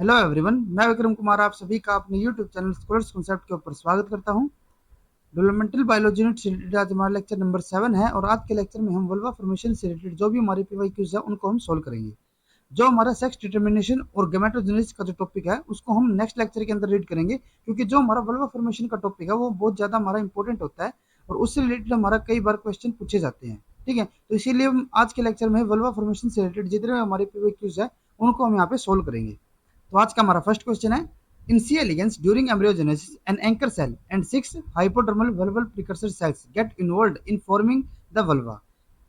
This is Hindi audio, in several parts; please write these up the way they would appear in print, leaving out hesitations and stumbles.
हेलो एवरीवन, मैं विक्रम कुमार आप सभी का अपने यूट्यूब चैनल स्कॉलर्स कॉन्सेप्ट के ऊपर स्वागत करता हूं। डेवलपमेंटल बायोलॉजी यूनिट से रिलेटेड आज हमारा लेक्चर नंबर 7 है और आज के लेक्चर में हम वल्वा फॉर्मेशन से रिलेटेड जो भी हमारे पीवाईक्यूज है उनको हम सोल्व करेंगे। जो हमारा सेक्स डिटर्मिनेशन और गैमेटोजेनेसिस का जो टॉपिक है उसको हम नेक्स्ट लेक्चर के अंदर रीड करेंगे, क्योंकि जो हमारा वल्वा फॉर्मेशन का टॉपिक है वो बहुत ज़्यादा हमारा इंपॉर्टेंट होता है और उससे रिलेटेड हमारा कई बार क्वेश्चन पूछे जाते हैं। ठीक है, तो इसीलिए हम आज के लेक्चर में वल्वा फॉर्मेशन से रिलेटेड जितने हमारे पीवाईक्यूज है उनको हम यहाँ पे सोल्व करेंगे। तो आज का हमारा फर्स्ट क्वेश्चन है, in C elegans during embryogenesis an anchor cell and 6 hypodermal vulval precursor cells get involved in forming the vulva.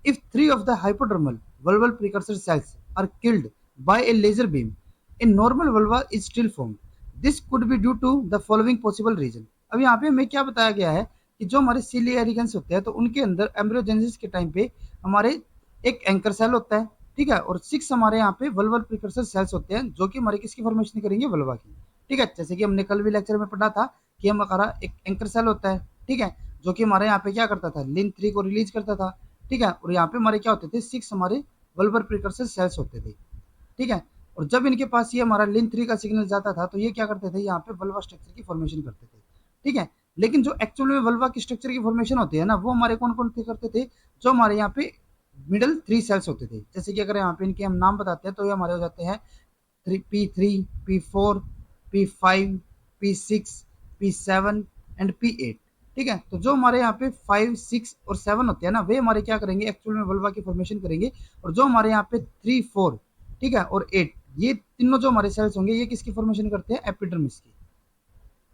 If 3 of the hypodermal vulval precursor cells are killed by a laser beam, a normal vulva is still formed. This could be due to the following possible reason. अब यहाँ पे हमें क्या बताया गया है कि जो हमारे सीली एरिगन्स होते हैं तो उनके अंदर एम्ब्रियोजेनेसिस के टाइम पे हमारे एक एंकर सेल होता है, ठीक है, और 6 हमारे यहाँ पे वल्वल प्रिकर्सर सेल्स होते हैं जो कि हमारे किसकी फॉर्मेशन करेंगे, वल्वा की। ठीक है, जैसे कि हमने कल भी लेक्चर में पढ़ा था कि हमारा एक एंकर सेल होता है, ठीक है, जो कि हमारे यहाँ पे क्या करता था, लिन 3 को रिलीज करता था। ठीक है, और यहाँ पे हमारे क्या होते थे, 6 हमारे वल्वर प्रिकर्सर सेल्स होते थे। ठीक है, और जब इनके पास ये हमारा लिन 3 का सिग्नल जाता था तो ये क्या करते थे, यहाँ पे वल्वा स्ट्रक्चर की फॉर्मेशन करते थे। ठीक है, लेकिन जो एक्चुअल में वल्वा की स्ट्रक्चर की फॉर्मेशन होती है ना, वो हमारे कौन कौन थे करते थे, जो हमारे यहाँ पे मिडल 3 सेल्स होते थे। जैसे कि अगर यहाँ पे इनके हम नाम बताते हैं तो ये हमारे हो जाते हैं P3, P4, P5, P6, P7 and P8। ठीक है, तो जो हमारे यहाँ पे 5, 6 और 7 होते हैं ना, वे हमारे क्या करेंगे, एक्चुअल में वल्वा की फॉर्मेशन करेंगे। और जो हमारे यहाँ पे 3, 4, ठीक है, और 8, ये तीनों जो हमारे सेल्स होंगे ये किसकी फॉर्मेशन करते हैं, एपिडर्मिस की।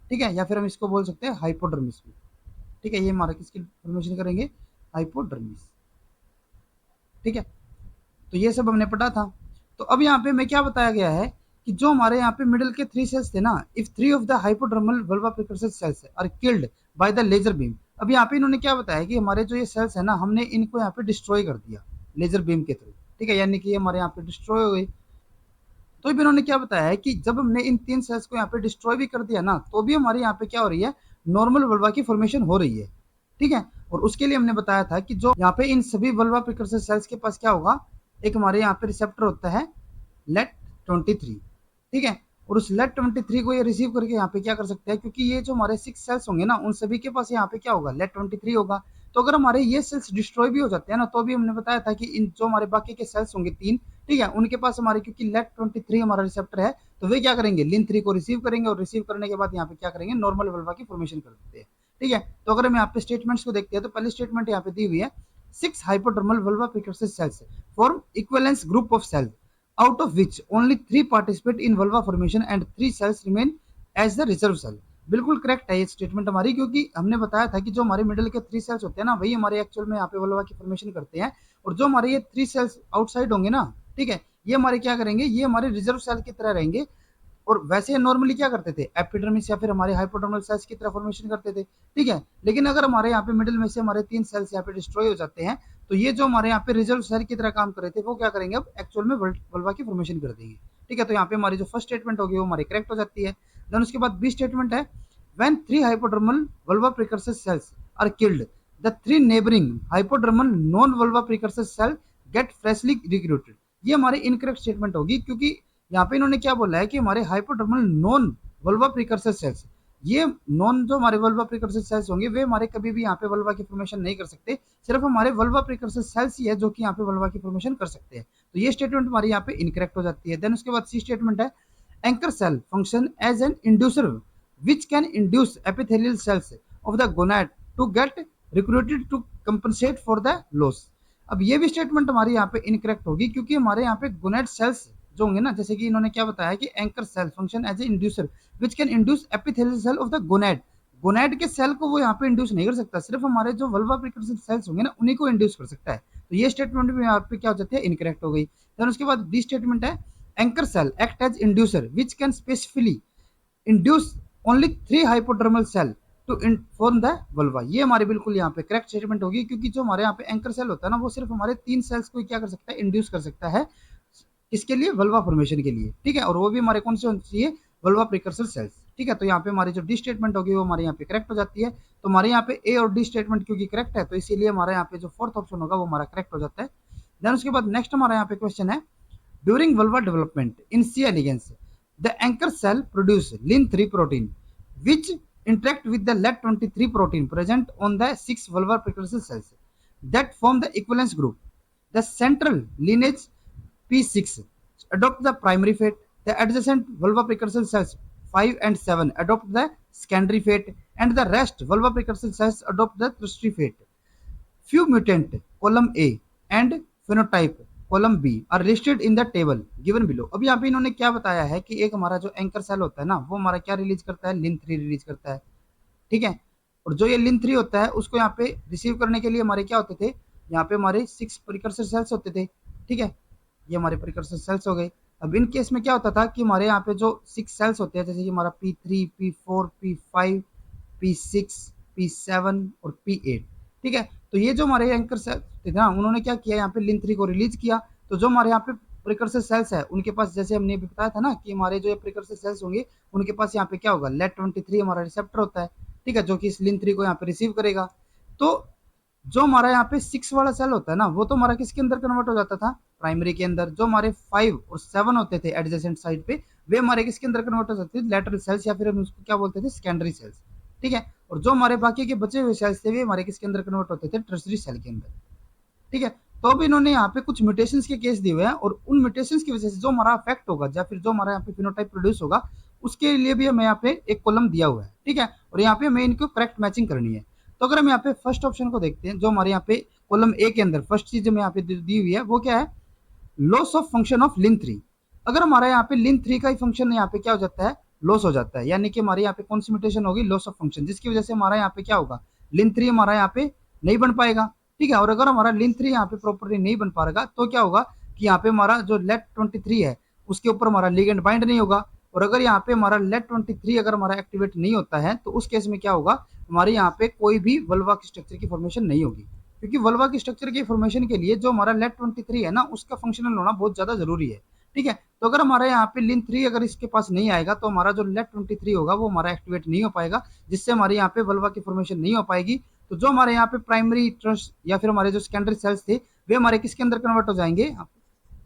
ठीक है, या फिर हम इसको बोल सकते हैं हाइपोडर्मिस की। ठीक है, ये हमारा किसकी फॉर्मेशन करेंगे, हाइपोडर्मिस। ठीक है, तो ये सब हमने पढ़ा था। तो अब यहाँ पे मैं क्या बताया गया है कि जो हमारे यहाँ पे मिडिल के 3 सेल्स थे ना, if 3 of the hypodermal vulva precursor cells are killed by the laser beam. अब यहाँ पे इन्होंने क्या बताया कि हमारे जो ये सेल्स है ना, हमने इनको यहाँ पे डिस्ट्रॉय कर दिया लेजर बीम के थ्रू। ठीक है, यानी कि हमारे यहाँ पे डिस्ट्रॉय हो गए। तो भी इन्होंने क्या बताया है कि जब हमने इन 3 सेल्स को यहाँ पे डिस्ट्रॉय भी कर दिया ना, तो भी हमारे यहाँ पे क्या हो रही है, नॉर्मल वल्वा की फॉर्मेशन हो रही है। ठीक है, और उसके लिए हमने बताया था कि जो यहाँ पे इन सभी वल्वा प्रिकर्सर सेल्स के पास क्या होगा, एक हमारे यहाँ पे रिसेप्टर होता है लेट 23। ठीक है, और उस लेट 23 को ये रिसीव करके यहाँ पे क्या कर सकते हैं, क्योंकि ये जो हमारे 6 सेल्स होंगे ना, उन सभी के पास यहाँ पे क्या होगा, लेट 23 होगा। तो अगर हमारे ये सेल्स डिस्ट्रॉय भी हो जाते हैं ना, तो भी हमने बताया था कि इन जो हमारे बाकी के सेल्स होंगे 3, ठीक है, उनके पास हमारे क्योंकि लेट 23 हमारा रिसेप्टर है, तो वे क्या करेंगे, लिन 3 को रिसीव करेंगे और रिसीव करने के बाद यहाँ पे क्या करेंगे, नॉर्मल वल्वा की फॉर्मेशन कर देते हैं। ठीक है, तो अगर हम यहाँ पे स्टेटमेंट्स को देखते हैं तो पहली स्टेटमेंट यहाँ पे दी हुई है, 6 hypodermal vulva precursor cells form equivalence group of cells, out of which only 3 participate in vulva formation and 3 cells remain as the reserve cell। बिल्कुल करेक्ट है ये स्टेटमेंट हमारी, क्योंकि हमने बताया था कि जो हमारे मिडिल के 3 सेल्स होते हैं ना, वही हमारे एक्चुअल में यहाँ पे वल्वा की फॉर्मेशन करते हैं। और जो हमारे ये 3 सेल्स आउटसाइड होंगे ना, ठीक है, ये हमारे क्या करेंगे, ये हमारे रिजर्व सेल की तरह रहेंगे। और वैसे नॉर्मली क्या करते थे, एपिडर्मिस या फिर हमारे हाइपोडर्मल सेल्स की तरह फॉर्मेशन करते थे। ठीक है, लेकिन अगर हमारे यहाँ पे मिडिल में से हमारे 3 सेल्स यहाँ पे डिस्ट्रॉय हो जाते हैं, तो ये जो हमारे यहाँ पे रिजर्व सेल की तरह काम कर रहे थे वो क्या करेंगे, अब एक्चुअल में वल्वा की फॉर्मेशन कर देंगे। ठीक है, तो यहाँ पे हमारी जो फर्स्ट स्टेटमेंट होगी वो हमारी करेक्ट हो जाती है। देन उसके बाद बी स्टेटमेंट है, when 3 hypodermal vulva precursor cells are killed, the 3 neighbouring hypodermal non vulva precursor cell get freshly recruited. ये हमारी इनकरेक्ट स्टेटमेंट होगी, क्योंकि यहाँ पे इन्होंने क्या बोला है कि हमारे hypodermal non vulva precursor cells, ये नॉन जो हमारे वल्वा प्रिकर्सर सेल्स होंगे वे हमारे कभी भी यहाँ पे वल्वा की फॉर्मेशन नहीं कर सकते। सिर्फ हमारे वल्वा प्रिकर्सर सेल्स ही है जो कि यहाँ पे वल्वा की फॉर्मेशन कर सकते हैं। तो ये स्टेटमेंट हमारी यहाँ पे इनकरेक्ट हो जाती है। देन उसके बाद सी स्टेटमेंट है, anchor cell function as an inducer which can induce epithelial cells of the gonad to get recruited to compensate for the loss. अब ये भी स्टेटमेंट हमारी यहाँ पे इनकरेक्ट होगी, क्योंकि हमारे यहाँ पे गोनाड सेल्स जो होंगे ना, जैसे कि इन्होंने क्या बताया कि anchor cell function as a inducer which can induce epithelial cell of the gonad. Gonad के सेल को वो यहाँ पे इंड्यूस नहीं कर सकता, सिर्फ हमारे जो वल्वा प्रिकर्सर सेल्स होंगे ना उन्हीं को इंड्यूस कर सकता है। तो ये स्टेटमेंट भी यहाँ पे क्या हो जाती है, इनकरेक्ट हो गई। देन उसके बाद डी स्टेटमेंट है, anchor cell act as inducer which can specifically induce only 3 hypodermal cell to form the vulva. ये हमारी बिल्कुल यहाँ पे करेक्ट स्टेटमेंट होगी, क्योंकि जो हमारे यहाँ पे एंकर सेल होता है ना, वो सिर्फ हमारे 3 सेल्स को क्या कर सकता है, इंड्यूस कर सकता है, इसके लिए वल्वा फॉर्मेशन के लिए। ठीक है, और वो भी हमारे कौन से होने चाहिए, वल्वा प्रिकर्सर सेल्स। ठीक है, तो यहाँ पे हमारी जो डी स्टेटमेंट होगी वो हमारे यहाँ पे करेक्ट हो जाती है। तो हमारे यहाँ पे ए और डी स्टेटमेंट क्योंकि करेक्ट है, तो इसीलिए हमारे यहाँ पे जो फोर्थ ऑप्शन होगा वो हमारा करेक्ट हो जाता है। देन उसके बाद नेक्स्ट हमारा यहाँ पे क्वेश्चन है, during vulva development in C elegans The anchor cell produce lin3 protein, which interact with the lead23 protein present on the 6 vulvar precursor cells that form the equivalence group. The central lineage P6 adopt the primary fate. The adjacent vulva precursor cells 5 and 7 adopt the secondary fate, and the rest vulva precursor cells adopt the tertiary fate. Few mutant column A and phenotype column B are listed in the table given below. अब यहाँ पे इन्होंने क्या बताया है कि एक हमारा जो एंकर सेल होता है ना, वो हमारा क्या रिलीज करता है, लिन3 रिलीज करता है, ठीक है। और जो ये लिन3 होता है उसको यहाँ पे रिसीव करने के लिए हमारे क्या होते थे, यहाँ पे हमारे 6 प्रिकर्सर सेल्स होते थे, ठीक है। ये हमारे प्रिकर्सर सेल्स हो गए। अब इन केस में क्या होता था कि हमारे यहाँ पे जो 6 सेल्स होते हैं, जैसे कि हमारा P3, P4, P5, P6, P7 और P8, ठीक है। तो ये जो हमारे एंकर सेल थे ना, उन्होंने क्या किया, यहाँ पे लिन3 को रिलीज किया। तो जो हमारे यहाँ पे प्रिकर्सर सेल्स है उनके पास, जैसे हमने भी बताया था ना कि हमारे जो प्रिकर्सर सेल्स होंगे उनके पास यहाँ पे क्या होगा, लेड23 हमारा रिसेप्टर होता है, ठीक है, जो कि इस लिन3 को यहाँ पे रिसीव करेगा। तो जो हमारा यहाँ पे 6 वाला सेल होता है ना, वो तो हमारा किसके अंदर कन्वर्ट हो जाता था, प्राइमरी के अंदर। जो हमारे 5 और 7 होते थे एडजेसेंट साइड पे, वे हमारे किसके अंदर कन्वर्ट हो जाते थे, लेटरल सेल्स, या फिर हम उसको क्या बोलते थे, सेकेंडरी सेल्स, ठीक है। और जो हमारे बाकी के बचे हुए सेल्स थे वे हमारे किसके अंदर कन्वर्ट होते थे, टर्सरी सेल के अंदर, ठीक है। तो अब इन्होंने यहाँ पे कुछ म्यूटेशंस के केस दिए हुए हैं, और उन म्यूटेशंस की वजह से जो हमारा अफेक्ट होगा या फिर जो हमारा यहाँ पे फिनोटाइप प्रोड्यूस होगा, उसके लिए भी हमें यहाँ पे एक कॉलम दिया हुआ है, ठीक है। और यहाँ पे हमें इनको करेक्ट मैचिंग करनी है। तो अगर हम यहाँ पे फर्स्ट ऑप्शन को देखते हैं, जो हमारे यहाँ पे कॉलम ए के अंदर फर्स्ट चीज हमें यहाँ पे दी हुई है, वो क्या है, लॉस ऑफ फंक्शन ऑफ लिन3। अगर हमारा यहाँ पे लिन3 का ही फंक्शन यहाँ पे क्या हो जाता है, लॉस हो जाता है, यानी कि हमारे यहाँ पे कौन सी म्यूटेशन होगी, लॉस ऑफ फंक्शन, जिसकी वजह से हमारा यहाँ पे क्या होगा, लिन3 हमारा यहाँ पे नहीं बन पाएगा, ठीक है। और अगर हमारा लिन3 यहाँ पे प्रॉपरली नहीं बन पाएगा तो क्या होगा कि यहाँ पे हमारा जो लेड23 है उसके ऊपर हमारा लिगेंड बाइंड नहीं होगा। और अगर यहाँ पे हमारा लेड23 अगर हमारा एक्टिवेट नहीं होता है तो उस केस में क्या होगा, हमारे यहाँ पे कोई भी वल्वा की स्ट्रक्चर की फॉर्मेशन नहीं होगी, क्योंकि वल्वा की स्ट्रक्चर की फॉर्मेशन के लिए जो हमारा लेड23 है ना, उसका फंक्शनल होना बहुत ज्यादा जरूरी है, ठीक है। तो अगर हमारा यहाँ पे लिन3 अगर इसके पास नहीं आएगा तो हमारा जो लेड23 होगा वो हमारा एक्टिवेट नहीं हो पाएगा, जिससे हमारे यहाँ पे वल्वा की फॉर्मेशन नहीं हो पाएगी। तो जो हमारे यहाँ पे प्राइमरी ट्रस या फिर हमारे जो सेकेंडरी सेल्स थे वे हमारे किसके अंदर कन्वर्ट हो जाएंगे,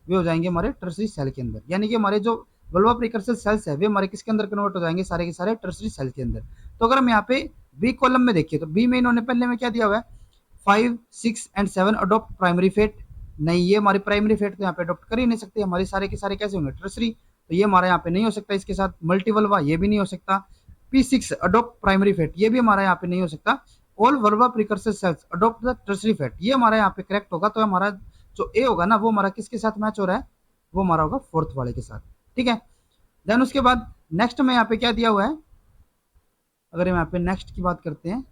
वे हो जाएंगे हमारे टर्सरी सेल के अंदर, यानी कि हमारे जो वल्वा प्रिकर्सर सेल्स है वे हमारे किसके अंदर कन्वर्ट हो जाएंगे, सारे के सारे टर्सरी सेल के अंदर। तो अगर हम यहाँ पे बी कॉलम में देखिए तो बी में इन्होंने पहले में क्या दिया हुआ है, 5, 6 एंड 7 अडोप्ट प्राइमरी फेट। नहीं, ये हमारी प्राइमरी फेट तो यहाँ पे अडोप्ट कर ही नहीं सकते, हमारे सारे के सारे कैसे होंगे, टर्सरी, तो ये हमारा यहाँ पे नहीं हो सकता। इसके साथ मल्टीवल्वा ये भी नहीं हो सकता। P6 अडोप्ट प्राइमरी फेट, ये भी हमारा यहाँ पे नहीं हो सकता। All vulval precursor cells adopt the tertiary fate, ये हमारा यहाँ पे करेक्ट होगा। तो हमारा जो ए होगा ना वो हमारा किसके साथ मैच हो रहा है, वो हमारा होगा फोर्थ वाले के साथ, ठीक है। देन उसके बाद नेक्स्ट में यहाँ पे क्या दिया हुआ है, अगर हम यहाँ पे नेक्स्ट की बात करते हैं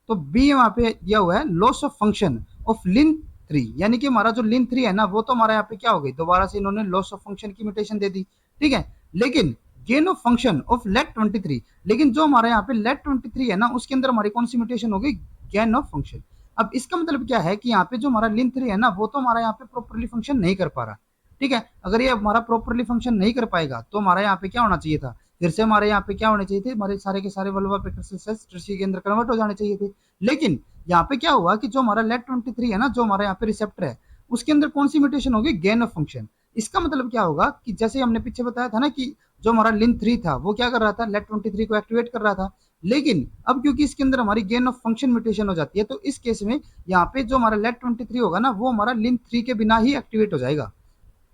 तो बी यहाँ पे दिया हुआ है लॉस ऑफ फंक्शन ऑफ लिन3, यानी कि हमारा जो लिन3 है ना वो तो हमारा यहाँ पे क्या हो गई, दोबारा से इन्होंने लॉस ऑफ फंक्शन की म्यूटेशन दे दी, ठीक है। लेकिन गेन ऑफ फंक्शन ऑफ लेड23, लेकिन जो हमारा यहाँ पे लेड23 है ना उसके अंदर हमारी कौन सी म्यूटेशन होगी, गेन ऑफ फंक्शन। अब इसका मतलब क्या है कि यहाँ पे जो हमारा लिन3 है ना वो तो हमारा यहाँ पे प्रॉपरली फंक्शन नहीं कर पा रहा, ठीक है। अगर ये हमारा प्रॉपरली फंक्शन नहीं कर पाएगा तो हमारा यहाँ पे क्या होना चाहिए था, फिर से हमारे यहाँ पे क्या होने चाहिए थे, हमारे सारे के सारे वल्वा प्रिकर्सर सेल्स टर्सरी के अंदर कन्वर्ट हो जाने चाहिए थे। लेकिन यहाँ पे क्या हुआ कि जो हमारा लेड23 है ना, जो हमारा यहाँ पे रिसेप्टर है उसके अंदर कौन सी म्यूटेशन होगी, गेन ऑफ फंक्शन। इसका मतलब क्या होगा कि जैसे हमने पीछे बताया था ना कि जो हमारा लिन3 था वो क्या कर रहा था, लेड23 को एक्टिवेट कर रहा था। लेकिन अब क्योंकि इसके अंदर हमारी गेन ऑफ फंक्शन म्यूटेशन हो जाती है तो इस केस में यहाँ पे जो हमारा लेड23 होगा ना वो हमारा लिन3 के बिना ही एक्टिवेट हो जाएगा,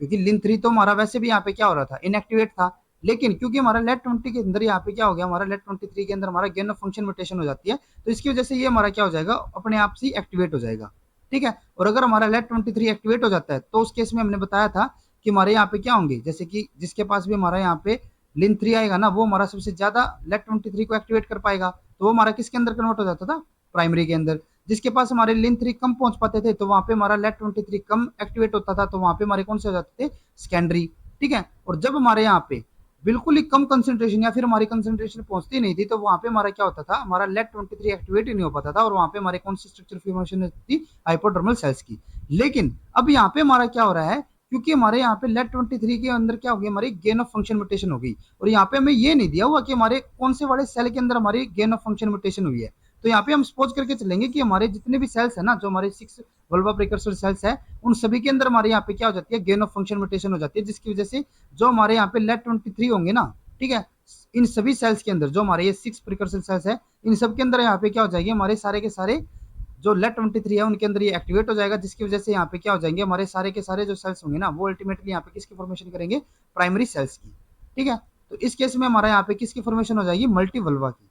क्योंकि लिन3 तो हमारा वैसे भी यहाँ पे क्या हो रहा था, इनएक्टिवेट था। लेकिन क्योंकि हमारा लेड20 के अंदर यहाँ पे क्या हो गया, हमारा लेड23 के अंदर हमारा गेन ऑफ फंक्शन म्यूटेशन हो जाती है, तो इसकी वजह से ये हमारा क्या हो जाएगा, अपने आप से एक्टिवेट हो जाएगा, ठीक है। और अगर हमारा लेड23 एक्टिवेट हो जाता है तो उस केस में हमने बताया था कि हमारे यहाँ पे क्या होंगे, जैसे कि जिसके पास भी हमारा यहाँ पे लिन3 आएगा ना वो हमारा सबसे ज्यादा लेड23 को एक्टिवेट कर पाएगा, तो वो हमारा किसके अंदर कन्वर्ट हो जाता था, प्राइमरी के अंदर। जिसके पास हमारे लिन3 कम पहुंच पाते थे तो वहां पे हमारा लेड23 कम एक्टिवेट होता था, तो वहां पे हमारे कौन से हो जाते थे, सेकेंडरी, ठीक है। और जब हमारे यहाँ पे बिल्कुल ही कम कंसंट्रेशन या फिर हमारी कंसंट्रेशन पहुंचती नहीं थी तो वहां पे हमारा क्या होता था, हमारा लेड23 एक्टिवेट ही नहीं हो पाता था, और वहां पे हमारे कौन सी स्ट्रक्चर फॉर्मेशन थी, हाइपोडर्मल सेल्स की। लेकिन अब यहाँ पे हमारा क्या हो रहा है, क्योंकि हमारे यहाँ पे लेड23 के अंदर क्या होगी, हमारी गेन ऑफ फंक्शन म्यूटेशन होगी, और यहाँ पे हमें ये नहीं दिया हुआ कि हमारे कौन से वाले सेल के अंदर हमारी गेन ऑफ फंक्शन म्यूटेशन हुई है। तो यहाँ पे हम सपोज करके चलेंगे कि हमारे जितने भी सेल्स है ना, जो हमारे 6 वल्वा प्रिकर्सर सेल्स है, उन सभी के अंदर हमारे यहाँ पे क्या हो जाती है, गेन ऑफ फंक्शन म्यूटेशन हो जाती है, जिसकी वजह से जो हमारे यहाँ पे लेट 23 होंगे ना, ठीक है, इन सभी सेल्स के अंदर जो हमारे ये 6 प्रिकर्सर सेल्स है, इन सब के अंदर यहाँ पे क्या हो जाएंगे, हमारे सारे के सारे जो लेट 23 है उनके अंदर ये एक्टिवेट हो जाएगा, जिसकी वजह से यहाँ पे क्या हो जाएंगे, हमारे सारे के सारे जो सेल्स होंगे ना, वो अल्टीमेटली यहाँ पे किसकी फॉर्मेशन करेंगे, प्राइमरी सेल्स की, ठीक है। तो इस केस में हमारा यहाँ पे किसकी फॉर्मेशन हो जाएगी, मल्टी वल्वा की,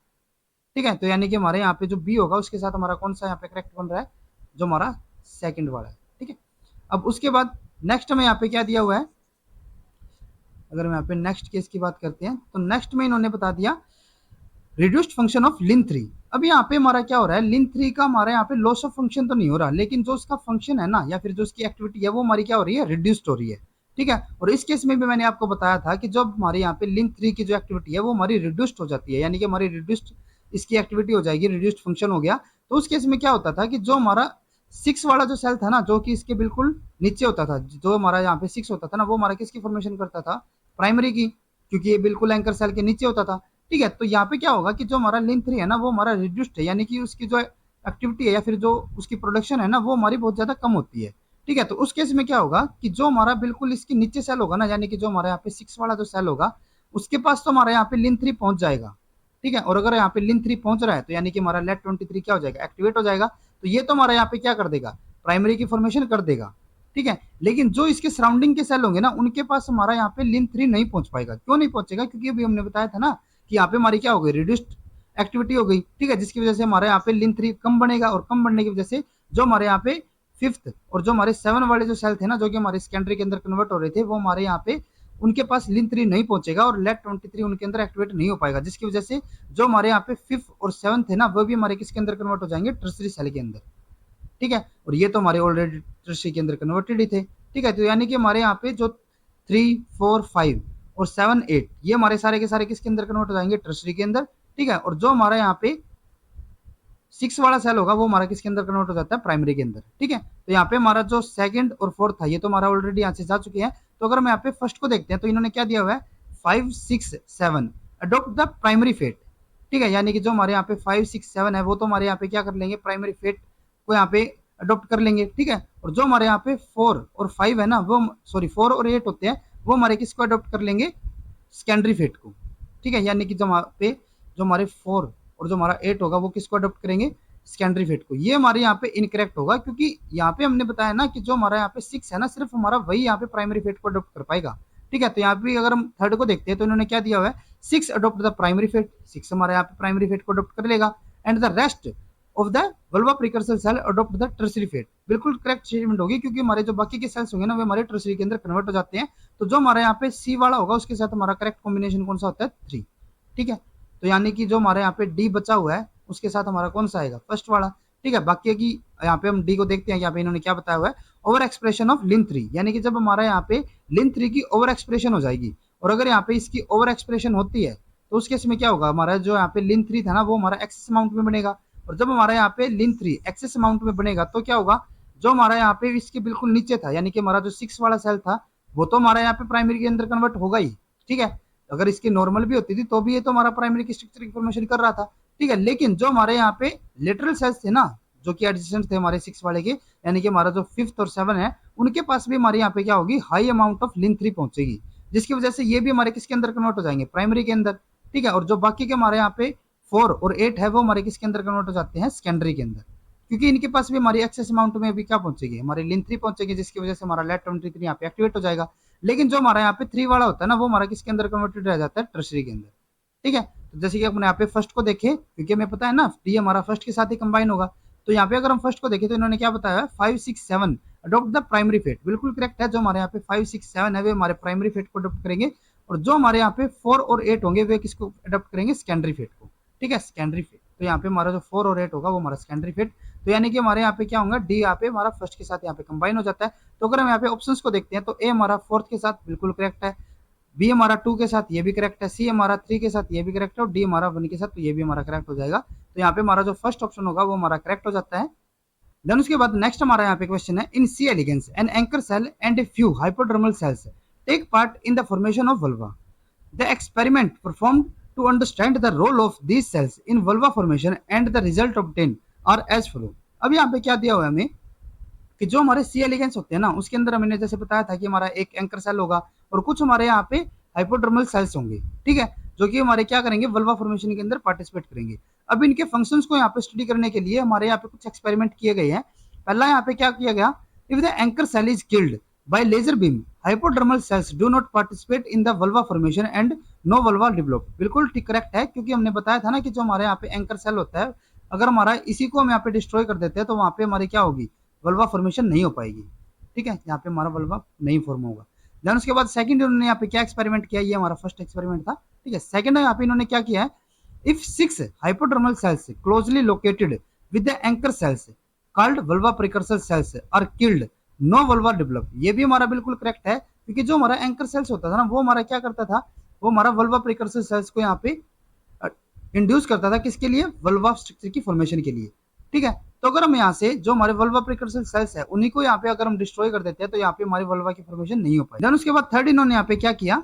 ठीक है। तो यानी कि हमारे यहाँ पे जो बी होगा उसके साथ हमारा कौन सा यहाँ पे करेक्ट बन रहा है, जो हमारा सेकंड वाला है, ठीक है। अब उसके बाद नेक्स्ट में यहाँ पे क्या दिया हुआ है, अगर हम यहाँ पे नेक्स्ट केस की बात करते हैं तो नेक्स्ट में इन्होंने बता दिया रिड्यूस्ड फंक्शन ऑफ लिन3। अब यहाँ पे हमारा क्या हो रहा है, लिन3 का हमारा यहाँ पे लॉस ऑफ फंक्शन तो नहीं हो रहा, लेकिन जो उसका फंक्शन है ना, या फिर जो उसकी एक्टिविटी है, वो हमारी क्या हो रही है, रिड्यूस्ड हो रही है, ठीक है। और इस केस में भी मैंने आपको बताया था कि जब हमारे यहाँ पे लिन3 की जो एक्टिविटी है वो हमारी रिड्यूस्ड हो जाती है, यानी कि हमारी रिड्यूस्ड इसकी एक्टिविटी हो जाएगी, रिड्यूस्ड फंक्शन हो गया। तो उस केस में क्या होता था कि जो हमारा 6 वाला जो सेल था ना, जो कि इसके बिल्कुल नीचे होता था, जो हमारा यहाँ पे 6 होता था ना, वो हमारा किसकी फॉर्मेशन करता था, प्राइमरी की, क्योंकि ये बिल्कुल एंकर सेल के नीचे होता था, ठीक है। तो यहाँ पे क्या होगा कि जो हमारा लिन3 है ना, वो हमारा रिड्यूस्ड है, यानी कि उसकी जो एक्टिविटी है या फिर जो उसकी प्रोडक्शन है ना, वो हमारी बहुत ज्यादा कम होती है, ठीक है। तो उस केस में क्या होगा कि जो हमारा बिल्कुल इसके नीचे सेल होगा ना, यानी कि जो हमारा यहाँ पे 6 वाला जो सेल होगा, उसके पास तो हमारा यहाँ पे लिन3 पहुंच जाएगा, ठीक है। और अगर यहाँ पे लिन3 पहुंच रहा है तो यानी कि हमारा लेट 23 क्या हो जाएगा, एक्टिवेट हो जाएगा। तो ये तो हमारा यहाँ पे क्या कर देगा, प्राइमरी की फॉर्मेशन कर देगा, ठीक है। लेकिन जो इसके सराउंडिंग के सेल होंगे ना, उनके पास हमारा यहाँ पे लिन3 नहीं पहुंच पाएगा। क्यों नहीं पहुंचेगा, क्योंकि अभी हमने बताया था ना कि यहाँ पे हमारी क्या हो गई, रिड्यूस्ड एक्टिविटी हो गई, ठीक है, जिसकी वजह से हमारे यहाँ पे लिन3 कम बनेगा, और कम बढ़ने की वजह से जो हमारे यहाँ पे 5th और जो हमारे 7 वाले जो सेल थे ना, जो कि हमारे सेकेंडरी के अंदर कन्वर्ट हो रहे थे, वो हमारे यहाँ पे उनके पास लिन3 नहीं पहुंचेगा और लेट 23 उनके अंदर एक्टिवेट नहीं हो पाएगा, जिसकी वजह से जो हमारे यहाँ पे 5th और 7th है ना, वो भी हमारे किसके अंदर कन्वर्ट हो जाएंगे, टर्सरी सेल के अंदर, ठीक है। और ये तो हमारे ऑलरेडी टर्सरी के अंदर कन्वर्टेड ही थे, ठीक है। तो यानी कि हमारे यहाँ पे जो 3, 4, 5 और 7, 8 ये हमारे सारे के सारे किसके अंदर कन्वर्ट हो जाएंगे, टर्सरी के अंदर, ठीक है। और जो हमारा यहाँ पे 6 वाला सेल होगा वो हमारा किसके अंदर कन्वर्ट हो जाता है, प्राइमरी के अंदर, ठीक है। तो यहाँ पे हमारा जो सेकंड और फोर्थ था, ये तो हमारा ऑलरेडी यहाँ से जा चुके हैं। तो अगर हम यहाँ पे फर्स्ट को देखते हैं तो इन्होंने क्या दिया हुआ है, 5, 6, 7 अडोप्ट द प्राइमरी फेट, ठीक है। यानी कि जो हमारे यहाँ पे 5, 6, 7 है, वो तो हमारे यहाँ पे क्या कर लेंगे, प्राइमरी फेट को यहाँ पे अडोप्ट कर लेंगे, ठीक है। और जो हमारे यहाँ पे 4 और 5 है ना, वो सॉरी 4 और 8 होते हैं, वो हमारे किसको अडोप्ट कर लेंगे, सेकेंडरी फेट को, ठीक है। यानी कि जो हमारे 4 और जो हमारा 8 होगा वो किसको अडोप्ट करेंगे, सेकेंडरी फेट को। ये हमारे यहाँ पे इनकरेक्ट होगा, क्योंकि यहाँ पे हमने बताया ना कि जो हमारा यहाँ पे 6 है ना, सिर्फ हमारा वही यहाँ पे प्राइमरी फेट को अडोप्ट कर पाएगा, ठीक है। तो यहाँ पे अगर हम थर्ड को देखते हैं तो इन्होंने क्या दिया हुआ है, 6 अडोप्ट द प्राइमरी फेट, 6 हमारे यहाँ पे प्राइमरी फेट को अडोप्ट कर लेगा, and the rest of the vulva precursor cell adopt the tertiary fate. बिल्कुल करेक्ट स्टेटमेंट होगी, क्योंकि हमारे जो बाकी के सेल्स होंगे ना, वो हमारे टर्सरी के अंदर कन्वर्ट हो जाते हैं। तो जो हमारे यहाँ पे सी वाला होगा उसके साथ हमारा करेक्ट कॉम्बिनेशन कौन सा होता है, 3, ठीक है। तो यानी कि जो हमारे यहाँ पे डी बचा हुआ है उसके साथ हमारा कौन सा आएगा, फर्स्ट वाला, ठीक है। बाकी की यहाँ पे हम डी को देखते हैं, यहाँ पे इन्होंने क्या बताया हुआ है, ओवर एक्सप्रेशन ऑफ लिन3, यानी कि जब हमारा यहाँ पे लिन3 की ओवर एक्सप्रेशन हो जाएगी, और अगर यहाँ पे इसकी ओवर एक्सप्रेशन होती है तो उस केस में क्या होगा, हमारा जो यहाँ पे लिन3 था ना, वो हमारा एक्सेस अमाउंट में बनेगा। और जब हमारा यहाँ पे लिन3 एक्सेस अमाउंट में बनेगा तो क्या होगा, जो हमारा यहाँ पे इसके बिल्कुल नीचे था, यानी कि हमारा जो 6 वाला सेल था, वो तो हमारा यहाँ पे प्राइमरी के अंदर कन्वर्ट होगा ही, ठीक है। अगर इसकी नॉर्मल भी होती थी तो भी ये तो हमारा प्राइमरी की स्ट्रक्चर इन्फॉर्मेशन कर रहा था, ठीक है। लेकिन जो हमारे यहाँ पे लेटरल सेल्स थे ना, जो कि एडजेसेंट थे हमारे 6 वाले के, यानी कि हमारा जो 5th और 7 है, उनके पास भी हमारे यहाँ पे क्या होगी, हाई अमाउंट ऑफ लिन3 पहुंचेगी, जिसकी वजह से ये भी हमारे किसके अंदर कन्वर्ट हो जाएंगे, प्राइमरी के अंदर, ठीक है। और जो बाकी के हमारे यहाँ पे 4 और 8 है, वो हमारे किसके अंदर कन्वर्ट हो जाते हैं, सेकेंडरी के अंदर, क्योंकि इनके पास भी हमारी एक्सेस अमाउंट में अभी क्या पहुंचेगी, हमारी लिन3 पहुंचेगी, जिसकी वजह से हमारा लेट 23 यहाँ पे एक्टिवेट हो जाएगा। लेकिन जो हमारा यहाँ पे 3 वाला होता है ना, वो हमारा किसके अंदर कन्वर्टेड रह जाता है, टर्सरी के अंदर, ठीक है। तो जैसे कि अपने यहाँ पे फर्स्ट को देखे, क्योंकि हमें पता है ना डी हमारा फर्स्ट के साथ ही कंबाइन होगा, तो यहाँ पे अगर हम फर्स्ट को देखें तो इन्होंने क्या बताया है, 5, 6, 7 अडोप्ट द प्राइमरी फेट, बिल्कुल करेक्ट है। जो हमारे यहाँ पे 5, 6, 7 है वे हमारे प्राइमरी फेट को अडोप्ट करेंगे, और जो हमारे यहाँ पे 4 और 8 होंगे वे किसको अडोप्ट करेंगे, सेकेंडरी फेट को, ठीक है, सेकेंडरी फेट। तो यहाँ पे हमारा जो 4 और 8 होगा वो हमारा सेकेंडरी फेट। तो यानी कि हमारे यहाँ पे क्या होगा, डी यहाँ पे हमारा फर्स्ट के साथ यहाँ पे कंबाइन हो जाता है। तो अगर हम यहाँ पे ऑप्शंस को देखते हैं तो ए हमारा 4th के साथ बिल्कुल करेक्ट है, बी हमारा 2 के साथ ये भी करेक्ट है, सी हमारा 3 के साथ ये भी करेक्ट है, और डी हमारा 1 के साथ तो ये भी हमारा करेक्ट हो जाएगा। तो यहाँ पे हमारा जो फर्स्ट ऑप्शन होगा वो हमारा करेक्ट हो जाता है। देन उसके बाद नेक्स्ट हमारा यहाँ पे क्वेश्चन है, in C elegans an anchor cell and a few hypodermal cells take part in the formation of vulva. The experiment performed to understand the role of these cells in vulva formation and the result obtained are as follow। अब यहाँ पे क्या दिया हुआ है हमें, कि जो हमारे सी एलिगेंस होते हैं ना, उसके अंदर मैंने जैसे बताया था कि हमारा एक एंकर सेल होगा और कुछ हमारे यहाँ पे हाइपोडर्मल सेल्स होंगे, ठीक है, जो कि हमारे क्या करेंगे, वल्वा फॉर्मेशन के अंदर पार्टिसिपेट करेंगे। अब इनके फंक्शंस को यहाँ पे स्टडी करने के लिए हमारे यहाँ पे कुछ एक्सपेरिमेंट किए गए हैं। पहला यहाँ पे क्या किया गया, if the anchor cell is killed by laser beam, hypodermal cells do not participate in the vulva formation and no vulva develop. बिल्कुल ठीक करेक्ट है, क्योंकि हमने बताया था ना कि जो हमारे यहाँ पे एंकर सेल होता है, अगर हमारा इसी को हम यहाँ पे डिस्ट्रॉय कर देते हैं तो वहां पे हमारी क्या होगी, वल्वा फॉर्मेशन नहीं हो पाएगी, ठीक है, यहाँ पे हमारा वल्वा नहीं फॉर्म होगा। देन उसके बाद सेकंड इन्होंने यहाँ पे क्या एक्सपेरिमेंट किया, ये हमारा फर्स्ट एक्सपेरिमेंट था, ठीक है। सेकंड यहाँ पे इन्होंने क्या किया है, if 6 hypodermal cells closely located with the anchor cells called vulva precursor cells are killed, no vulva develop। ये भी हमारा बिल्कुल करेक्ट है, क्योंकि जो हमारा एंकर सेल्स होता था ना, वो हमारा क्या करता था, वो हमारा वल्वा प्रिकर्सर सेल्स को यहाँ पे इंड्यूस करता था, किसके लिए, वल्वा स्ट्रक्चर की फॉर्मेशन के लिए, ठीक है। तो अगर हम यहाँ से जो हमारे वल्वा प्रिकर्सर सेल्स है उन्हीं को यहाँ पे अगर हम डिस्ट्रॉय कर देते हैं तो यहाँ पे हमारी वल्वा की फॉर्मेशन नहीं हो पाई। देन उसके बाद थर्ड इन्होंने यहाँ पे क्या किया,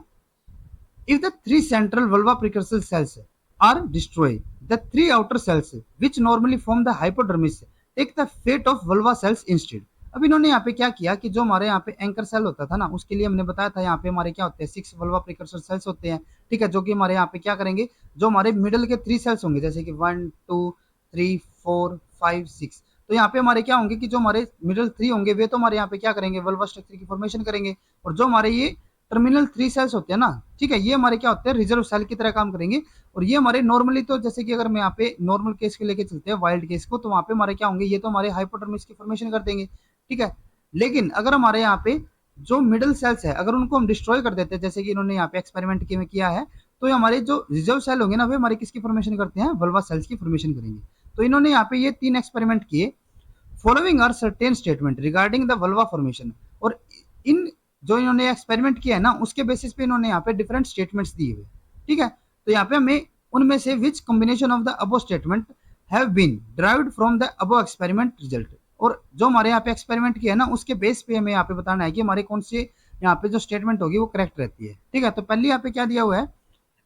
if the 3 central vulva precursor cells are destroyed, the 3 outer cells which normally form the hypodermis take the fate of vulva cells instead। अब इन्होंने यहाँ पे क्या किया कि जो हमारे यहाँ पे एंकर सेल होता था ना, उसके लिए हमने बताया था यहाँ पे हमारे क्या होते हैं, 6 वल्वा प्रिकर्सर सेल्स होते हैं, ठीक है, जो कि हमारे यहाँ पे क्या करेंगे, जो हमारे मिडल के 3 सेल्स होंगे, जैसे कि 1 2 3 4 5 6, तो यहाँ पे हमारे क्या होंगे कि जो हमारे मिडल 3 होंगे वे तो हमारे यहाँ पे क्या करेंगे, वल्वा स्ट्रक्चर की फॉर्मेशन करेंगे, और जो हमारे ये टर्मिनल 3 सेल्स होते हैं ना, ठीक है, ये हमारे क्या होते हैं, रिजर्व सेल की तरह काम करेंगे। और ये हमारे नॉर्मली तो जैसे कि अगर मैं यहाँ पे नॉर्मल केस को लेके चलते हैं, वाइल्ड केस को, तो वहां पे हमारे क्या होंगे, ये तो हमारे हाइपोडर्मिस की फॉर्मेशन कर देंगे, ठीक है। लेकिन अगर हमारे यहाँ पे जो मिडल सेल्स है अगर उनको हम डिस्ट्रॉय कर देते हैं, जैसे कि इन्होंने यहाँ पे एक्सपेरिमेंट किया है, तो ये हमारे जो रिजर्व सेल होंगे ना, वे हमारे किसकी फॉर्मेशन करते हैं, वल्वा सेल्स की फॉर्मेशन करेंगे। तो इन्होंने यहाँ पे ये 3 एक्सपेरिमेंट किए, following are certain statement regarding the vulva formation. और इन जो इन्होंने एक्सपेरिमेंट किया है ना, उसके बेसिस पे इन्होंने यहाँ पे डिफरेंट स्टेटमेंट्स दिए हुए, ठीक है। तो यहाँ पे हमें उनमें से which combination of the above statement have been derived from the above experiment result. और जो हमारे यहाँ पे एक्सपेरिमेंट किया है ना, उसके बेस पे हमें यहाँ पे बताना है कि हमारे कौन से यहाँ पे जो स्टेटमेंट होगी वो करेक्ट रहती है, ठीक है। तो पहले यहाँ पे क्या दिया हुआ है,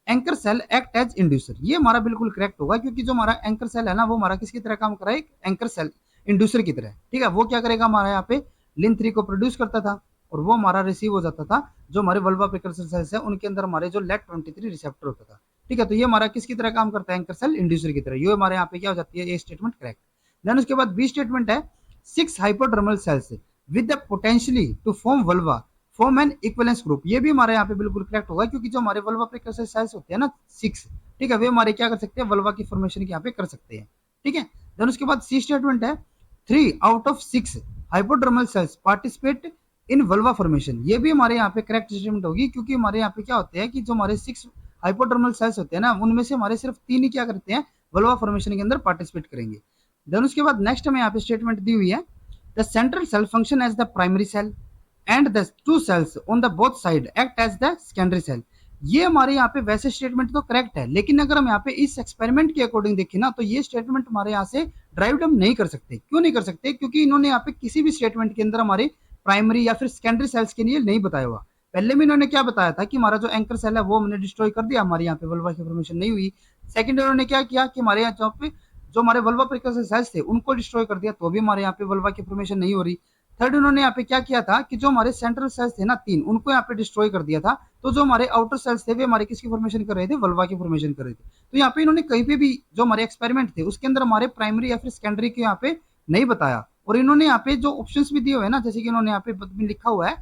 anchor cell act as inducer, ये हमारा बिल्कुल करेक्ट होगा, क्योंकि जो हमारा एंकर सेल है ना, वो हमारा किसकी तरह काम कर रहा है, एंकर सेल इंड्यूसर की तरह, ठीक है। वो क्या करेगा, हमारा यहाँ पे लिन 3 को प्रोड्यूस करता था और वो हमारा रिसीव हो जाता था जो हमारे वल्वा प्रिकर्सर सेल्स है उनके अंदर हमारे जो लेट23 रिसेप्टर होता था, ठीक है। तो ये हमारा किसकी तरह काम करता है, एंकर सेल इंड्यूसर की तरह। ये हमारे यहाँ पे क्या हो जाती है, ये स्टेटमेंट करेक्ट। देन उसके बाद बी स्टेटमेंट है, 6 hypodermal cells with the potentially to form vulva form an equivalence group. ये भी हमारे यहाँ पे बिल्कुल करेक्ट होगा, क्योंकि जो हमारे वल्वा प्रिकर्सर सेल्स होते हैं ना 6, ठीक है, वे हमारे क्या कर सकते हैं, वल्वा की फॉर्मेशन यहाँ पे कर सकते हैं, ठीक है। देन उसके बाद सी स्टेटमेंट है, 3 out of 6 hypodermal sales participate in vulva formation. ये भी हमारे यहाँ पे करेक्ट स्टेटमेंट होगी, क्योंकि हमारे यहाँ पे क्या होते हैं कि जो हमारे 6 हाइपोडर्मल सेल्स होते हैं ना, उनमें से हमारे सिर्फ 3 ही क्या करते हैं, वल्वा फॉर्मेशन के अंदर पार्टिसिपेट करेंगे। देन उसके बाद नेक्स्ट हमें यहाँ पे स्टेटमेंट दी हुई है, the central cell function as the primary cell and the 2 cells on the both side act as the secondary cell. ये हमारे यहाँ पे वैसे स्टेटमेंट तो करेक्ट है, लेकिन अगर हम यहाँ पे इस एक्सपेरिमेंट के अकॉर्डिंग देखें ना, तो ये स्टेटमेंट हमारे यहाँ से ड्राइव्ड हम नहीं कर सकते। क्यों नहीं कर सकते, क्योंकि इन्होंने यहाँ पे किसी भी स्टेटमेंट के अंदर हमारे प्राइमरी या फिर सेकेंडरी सेल्स के लिए नहीं बताया हुआ। पहले में इन्होंने क्या बताया था कि हमारा जो एंकर सेल है वो हमने डिस्ट्रॉय कर दिया, हमारे यहाँ पे वल्वा की फॉर्मेशन नहीं हुई। सेकंड इन्होंने क्या किया कि हमारे यहाँ पे जो हमारे वल्वा प्रिकर्सर सेल्स थे उनको डिस्ट्रॉय कर दिया, तो भी हमारे यहाँ पे वल्वा की फॉर्मेशन नहीं हो रही। थर्ड उन्होंने यहाँ पे क्या किया था कि जो हमारे सेंट्रल सेल्स थे ना 3, उनको यहाँ पे डिस्ट्रॉय कर दिया था, तो जो हमारे आउटर सेल्स थे वे हमारे किसकी फॉर्मेशन कर रहे थे, वल्वा की फॉर्मेशन कर रहे थे। तो यहाँ पे इन्होंने कहीं पे भी जो हमारे एक्सपेरिमेंट थे उसके अंदर हमारे प्राइमरी या फिर सेकेंडरी के यहाँ पे नहीं बताया। और इन्होंने यहाँ पे जो ऑप्शंस भी दिए हुए हैं ना, जैसे कि इन्होंने यहाँ पे लिखा हुआ है,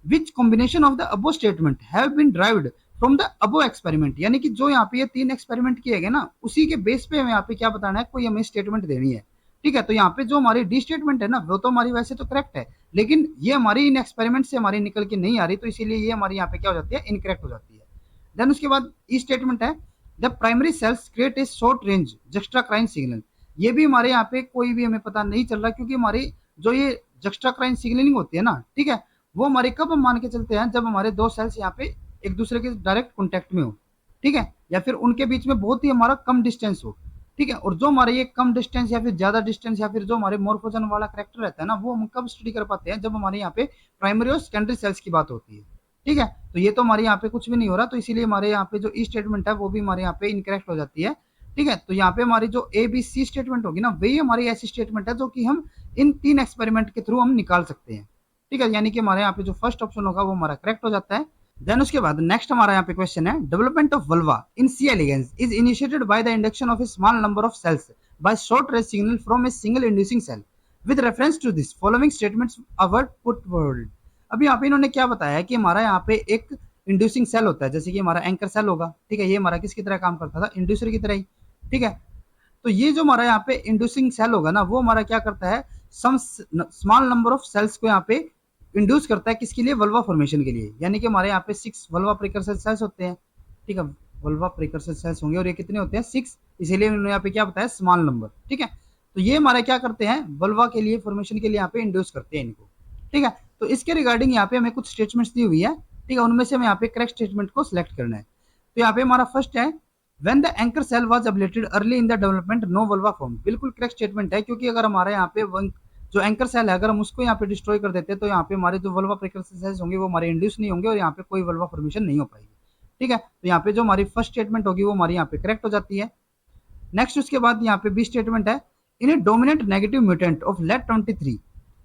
which combination of the above statement have been derived from the above experiment, यानी कि जो यहाँ पे ये 3 एक्सपेरिमेंट किए गए ना, उसी के बेस पे हमें यहाँ पे क्या बताना है, कोई हमें स्टेटमेंट देनी है, ठीक है। तो यहाँ पे जो हमारी डी स्टेटमेंट है ना, वो तो हमारी वैसे तो करेक्ट है, लेकिन ये हमारी इन एक्सपेरिमेंट से हमारी निकल के नहीं आ रही, तो इसीलिए ये हमारी यहाँ पे क्या हो जाती है, इनकरेक्ट हो जाती है। देन उसके बाद ई स्टेटमेंट है, the primary cells create a short range juxtacrine signal. ये भी हमारे यहाँ पे कोई भी हमें पता नहीं चल रहा, क्योंकि हमारी जो ये जक्स्ट्राक्राइन सिग्नलिंग होती है ना, ठीक है, वो हमारे कब हम मान के चलते हैं, जब हमारे 2 सेल्स यहाँ पे एक दूसरे के डायरेक्ट कॉन्टेक्ट में हो, ठीक है, या फिर उनके बीच में बहुत ही हमारा कम डिस्टेंस हो, ठीक है। और जो हमारे ये कम डिस्टेंस या फिर ज्यादा डिस्टेंस या फिर जो हमारे मोर्फोजन वाला करेक्टर रहता है ना, वो हम कब स्टडी कर पाते हैं, जब हमारे यहाँ पे प्राइमरी और सेकेंडरी सेल्स की बात होती है, ठीक है। तो ये तो हमारे यहाँ पे कुछ भी नहीं हो रहा, तो इसीलिए हमारे यहाँ पे जो ई स्टेटमेंट है वो भी हमारे यहाँ पे इनकरेक्ट हो जाती है, ठीक है। तो यहाँ पे हमारी जो ए बी सी स्टेटमेंट होगी ना, वही हमारी ऐसी स्टेटमेंट है जो कि हम इन 3 एक्सपेरिमेंट के थ्रू हम निकाल सकते हैं। ठीक है, यानी कि हमारे यहाँ पे जो फर्स्ट ऑप्शन होगा वो हमारा करेक्ट हो जाता है। देन उसके बाद नेक्स्ट हमारा यहाँ पे क्वेश्चन है, development of vulva in C elegans is initiated by the induction of a small number of cells by short range signal from a single inducing cell with reference to this following statements our put world. अभी यहाँ पे इन्होंने क्या बताया है कि हमारा यहाँ पे एक इंड्यूसिंग सेल होता है, जैसे कि हमारा एंकर सेल होगा। ठीक है, ये हमारा किसकी तरह काम करता था, इंड्यूसर की तरह ही। ठीक है, तो ये जो हमारा यहाँ पे इंड्यूसिंग सेल होगा ना, वो हमारा क्या करता है, some small number of cells को यहाँ पे इंड्यूस करता है, किसके लिए, वल्वा फॉर्मेशन के लिए। यानी कि हमारे यहाँ पे 6 वल्वा प्रिकर्सर सेल्स होते हैं। ठीक है, वल्वा प्रिकर्सर सेल्स होंगे और ये कितने होते हैं, 6, इसीलिए उन्होंने यहाँ पे क्या बताया, स्मॉल नंबर। ठीक है, तो ये हमारे क्या करते हैं, वल्वा के लिए फॉर्मेशन के लिए यहाँ पे इंड्यूस करते हैं इनको। ठीक है, तो इसके रिगार्डिंग यहाँ पे हमें कुछ स्टेटमेंट्स दी हुई है। ठीक है, उनमें से हमें यहाँ पे करेक्ट स्टेटमेंट को सिलेक्ट करना है। तो यहाँ पे हमारा फर्स्ट है, When the anchor cell was ablated early in the development, no vulva formed। बिल्कुल करेक्ट स्टेटमेंट है, क्योंकि अगर हमारे यहाँ पे जो एंकर सेल है, अगर हम उसको यहाँ पे डिस्ट्रॉय कर देते हैं तो यहाँ पे हमारे जो वल्वा प्रिकर्सर सेल्स होंगे वो हमारे इंड्यूस नहीं होंगे और यहाँ पे कोई वल्वा फॉर्मेशन नहीं हो पाएगी। ठीक है, तो यहाँ पे जो हमारी फर्स्ट स्टेटमेंट होगी वो हमारी यहाँ पे करेक्ट हो जाती है। नेक्स्ट उसके बाद यहाँ पे बी स्टेटमेंट है, in a dominant negative mutant of let 23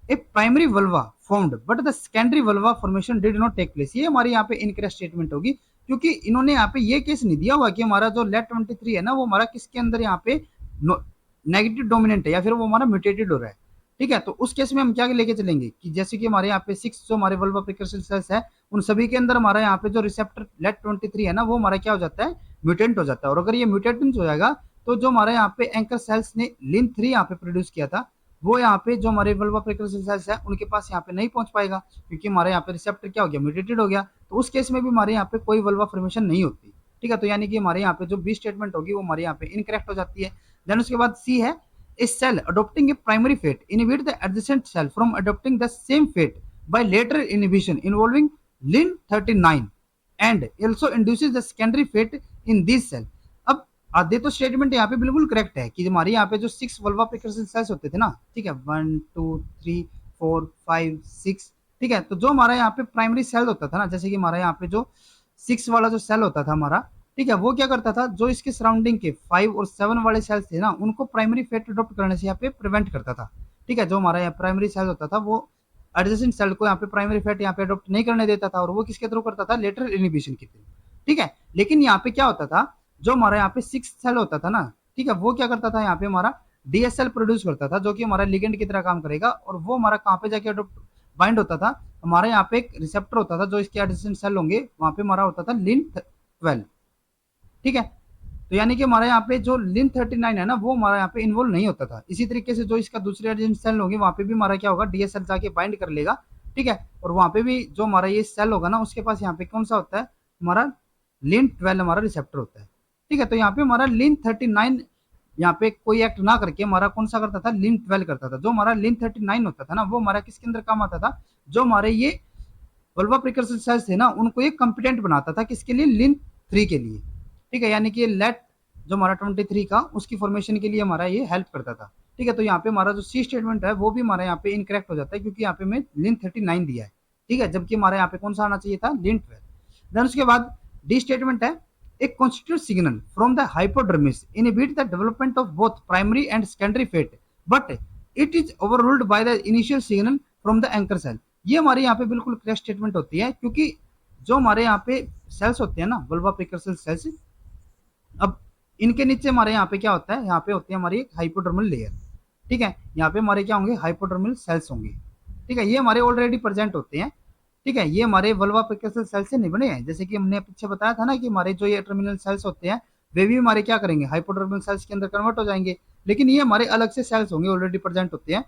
a primary vulva formed but the secondary vulva formation did not take place. ये हमारी यहाँ पे इनकरेक्ट स्टेटमेंट होगी, क्योंकि इन्होंने यहाँ पे ये केस नहीं दिया हुआ कि हमारा जो लेट 23 है ना, वो हमारा किसके अंदर यहाँ पे नेगेटिव डोमिनेंट है या फिर वो हमारा म्यूटेटेड हो रहा है। ठीक है, तो उस केस में हम क्या लेके चलेंगे कि जैसे कि हमारे यहाँ पे 6 जो हमारे वल्वा प्रिकर्सर सेल्स है, उन सभी के अंदर हमारा यहाँ पे जो रिसेप्टर लेट 23 है ना, वो हमारा क्या हो जाता है, म्यूटेंट हो जाता है। और अगर ये म्यूटेंट हो जाएगा तो जो हमारे यहाँ पे एंकर सेल्स ने लिन 3 यहाँ पे प्रोड्यूस किया था, वो यहाँ पे जो हमारे वल्वा प्रिकर्सर सेल्स है उनके पास यहाँ पे नहीं पहुंच पाएगा, क्योंकि हमारे यहाँ पे रिसेप्टर क्या हो गया, म्यूटेटेड हो गया। तो उस केस में भी हमारे यहाँ पे कोई वल्वा फॉर्मेशन नहीं होती। ठीक है, तो यानी कि हमारे यहाँ पे जो बी स्टेटमेंट होगी वो हमारे यहाँ पे इनकरेक्ट हो जाती है। देन उसके बाद सी है, a cell adopting a primary fate inhibit the adjacent cell from adopting the same fate by lateral inhibition involving lin39 and also induces the secondary fate in this cell। अब आधे तो स्टेटमेंट यहाँ पे बिल्कुल करेक्ट है कि हमारे यहाँ पे जो 6 वल्वा प्रिकर्सर सेल्स होते थे ना, ठीक है, 1 2 3 4 5 6। ठीक है, तो जो हमारा यहाँ पे प्राइमरी सेल होता था ना, जैसे कि हमारा यहाँ पे जो 6 वाला जो सेल होता था हमारा, ठीक है, वो क्या करता था, जो इसके सराउंडिंग के 5 और 7 वाले सेल्स थे ना, उनको प्राइमरी फैट अडॉप्ट करने से यहाँ पे प्रिवेंट करता था। ठीक है, जो हमारा यहाँ प्राइमरी सेल होता था वो एडजेसेंट सेल को यहाँ पे प्राइमरी फैट यहाँ पे अडॉप्ट नहीं करने देता था, और वो किसके थ्रू करता था, लेटरल इनहिबिशन के थ्रू। ठीक है, लेकिन यहाँ पे क्या होता था, जो हमारा यहाँ पे 6 सेल होता था ना, ठीक है, वो क्या करता था, यहाँ पे हमारा डीएसएल प्रोड्यूस करता था, जो कि हमारा लिगेंड की तरह काम करेगा, और वो हमारा कहाँ पे जाके अडॉप्ट बाइंड होता था, हमारे यहाँ पे एक रिसेप्टर होता था, जो इसके एडजेसेंट सेल होंगे वहां पे हमारा होता था लिन12। ठीक है, तो यानी कि हमारे यहाँ पे जो लिन39 है ना, वो हमारा यहाँ पे इन्वॉल्व नहीं होता था। इसी तरीके से जो इसका दूसरे एडजेसेंट सेल होंगे वहां पे भी हमारा क्या होगा, डीएसएल जाके बाइंड कर लेगा। ठीक है, और वहां पे भी जो हमारा ये सेल होगा ना, उसके पास यहाँ पे कौन सा होता है, हमारा लिन12 हमारा रिसेप्टर होता है। ठीक है, तो यहाँ पे हमारा लिन39 यहाँ पे कोई एक्ट ना करके हमारा कौन सा करता था, लिन12 करता था। जो हमारा लिन39 होता था ना, वो हमारा किसके अंदर काम आता था, जो हमारे ये वल्वा प्रिकर्सर सेल्स थे ना, उनको ये कंपिटेंट बनाता था, किसके लिए, लिन3 के लिए। ठीक है, यानी कि लेट जो हमारा 23 का उसकी फॉर्मेशन के लिए हमारा ये हेल्प करता था। ठीक है, तो यहाँ पे हमारा जो सी स्टेटमेंट है वो भी हमारा यहाँ पे इनकरेक्ट हो जाता है, क्योंकि यहाँ पे हमें लिन39 दिया है। ठीक है, जबकि हमारे यहाँ पे कौन सा आना चाहिए था, लिन12। देन उसके बाद डी स्टेटमेंट है, a constitutive signal from the hypodermis inhibit the development of both primary and secondary fate but it is overruled by the initial signal from the anchor cell। ये हमारे यहाँ पे बिल्कुल करेक्ट स्टेटमेंट होती है, क्योंकि जो हमारे यहाँ पे सेल्स होते हैं ना, वल्वा प्रिकर्सर सेल्स, अब इनके नीचे हमारे यहाँ पे क्या होता है, यहाँ पे होती है हमारी हाइपोडर्मल लेयर। ठीक है, यहाँ पे हमारे क्या होंगे, हाइपोडर्मल सेल्स होंगे। ठीक है, ये हमारे ऑलरेडी प्रेजेंट होते हैं। ठीक है, ये हमारे वल्वा प्रिकर्सर सेल से नहीं बने हैं, जैसे कि हमने पीछे बताया था ना कि हमारे जो ये टर्मिनल सेल्स होते हैं वे भी हमारे क्या करेंगे, हाइपोडर्मल सेल्स के अंदर कन्वर्ट हो जाएंगे, लेकिन ये हमारे अलग से सेल्स होंगे, ऑलरेडी प्रेजेंट होते हैं।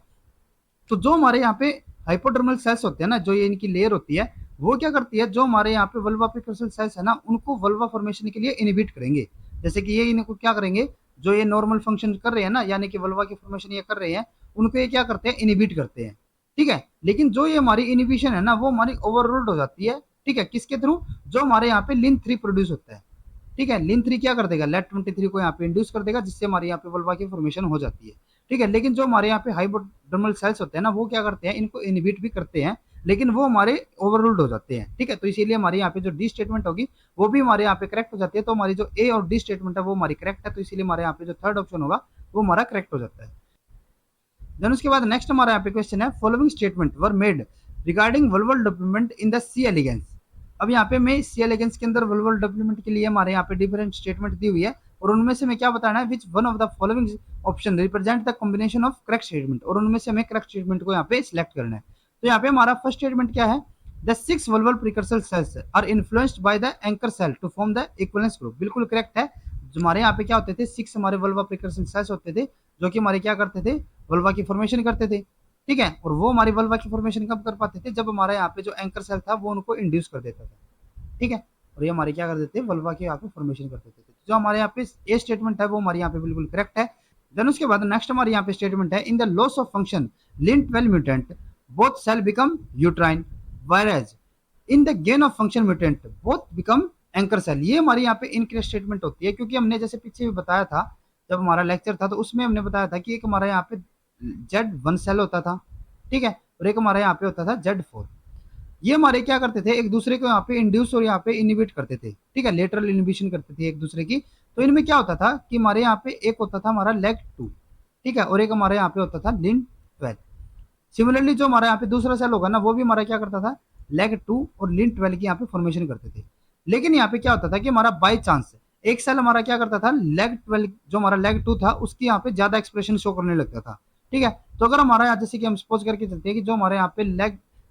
तो जो हमारे यहाँ पे हाइपोडर्मल सेल्स होते हैं ना, जो ये इनकी लेयर होती है, वो क्या करती है, जो हमारे यहाँ पे वल्वा प्रिकर्सर सेल्स है ना, उनको वल्वा फॉर्मेशन के लिए इनहिबिट करेंगे। जैसे कि ये इनको क्या करेंगे, जो ये नॉर्मल फंक्शन कर रहे हैं ना, यानी कि वल्वा की फॉर्मेशन ये कर रहे हैं, उनको ये क्या करते हैं, इनहिबिट करते हैं। ठीक है, लेकिन जो ये हमारी इनहिबिशन है ना, वो हमारी ओवररूल्ड हो जाती है। ठीक है, किसके थ्रू, जो हमारे यहाँ पे लिन3 प्रोड्यूस होता है। ठीक है, लिन3 क्या कर देगा, लेट 23 को यहाँ पे इंड्यूस कर देगा, जिससे हमारे यहाँ पे वल्वा की फॉर्मेशन हो जाती है। ठीक है, लेकिन जो हमारे यहाँ पे हाइपोडर्मल सेल्स होते हैं ना, वो क्या करते हैं, इनको इनहिबिट भी करते हैं, लेकिन वो हमारे ओवररूल्ड हो जाते हैं। ठीक है, तो इसीलिए हमारे यहाँ पे जो डी स्टेटमेंट होगी वो भी हमारे यहाँ पे करेक्ट हो जाती है। तो हमारी जो ए और डी स्टेटमेंट है वो हमारी करेक्ट है, तो इसीलिए हमारे यहाँ पे जो थर्ड ऑप्शन होगा वो हमारा करेक्ट हो जाता है। देन उसके बाद नेक्स्ट हमारा यहाँ पे क्वेश्चन है, following statement were made regarding vulval development in the C elegans. अब यहाँ पे मैं सी एलिगेंस के अंदर वल्वल डेवलपमेंट के लिए हमारे यहाँ पे डिफरेंट स्टेटमेंट दी हुई है, और उनमें से हमें क्या बताना है, which one of the following option represent the combination of correct statement, और उनमें से हमें करेक्ट स्टेटमेंट को यहाँ पे सिलेक्ट करना है। तो यहाँ पे हमारा फर्स्ट स्टेटमेंट क्या है, the 6 vulval precursor cells are influenced by the anchor cell to form the equivalence group. बिल्कुल करेक्ट है। हमारे यहाँ पे क्या होते थे, 6 हमारे वल्वा प्रीकर्सर सेल्स होते थे जो कि हमारे क्या करते थे, वल्वा की फॉर्मेशन करते थे। ठीक है, और वो हमारी वल्वा की फॉर्मेशन कब कर पाते थे, जब हमारे यहाँ पे जो एंकर सेल था वो उनको इंड्यूस कर देता था। ठीक है, और ये हमारे क्या कर देते हैं, वल्वा की यहाँ पे फॉर्मेशन कर देते थे। जो हमारे यहाँ पे ए स्टेटमेंट है वो हमारे यहाँ पे बिल्कुल करेक्ट है। देन उसके बाद नेक्स्ट हमारे यहाँ पे स्टेटमेंट है, in the loss of function Lin12 mutant both cell become uterine virus in the gain of function mutant both become anchor cell. ये हमारी यहाँ पे इनकरेक्ट स्टेटमेंट होती है, क्योंकि हमने जैसे पीछे भी बताया था जब हमारा लेक्चर था, तो उसमें हमने बताया था कि एक हमारा यहाँ पे Z1 सेल होता था, ठीक है, और एक हमारा यहाँ पे होता था Z4। ये हमारे क्या करते थे, एक दूसरे को यहाँ पे इंड्यूस और यहाँ पे इनिबिट करते थे। ठीक है, लेटरल इनिबिशन करते थे एक दूसरे की। तो इनमें क्या होता था कि हमारे यहाँ पे एक होता था हमारा LEG2, ठीक है, और एक हमारे यहाँ पे होता था Lin12। सिमिलरली जो हमारा यहाँ पे दूसरा सेल होगा ना, वो भी हमारा क्या करता था, LEG2 और Lin12 की यहाँ पे फॉर्मेशन करते थे। लेकिन यहाँ पे क्या होता था कि हमारा बाई चांस एक सेल हमारा क्या करता था, LEG12 जो हमारा LEG2 था उसकी यहाँ पे ज्यादा एक्सप्रेशन शो करने लगता था। ठीक है, तो अगर हमारा यहाँ जैसे कि हम सपोज करके चलते हैं कि जो हमारे यहाँ पे